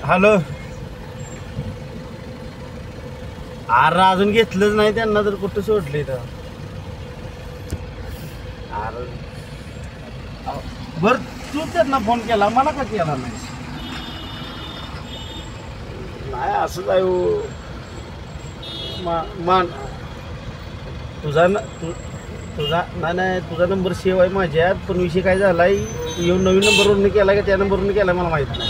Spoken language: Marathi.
हॅलो. अरे अजून घेतलंच नाही त्यांना तर कुठं सोडले तर. अरे बर तू त्यांना फोन केला मला का केला नाही? नाही असं आहे हो. मान तुझा तुझा नाही तुझा नंबर सेव्ह आहे माझ्यात, पण विषय काय झालाय, येऊन नवीन नंबरवरून केला का त्या नंबरवरून केला मला माहित नाही.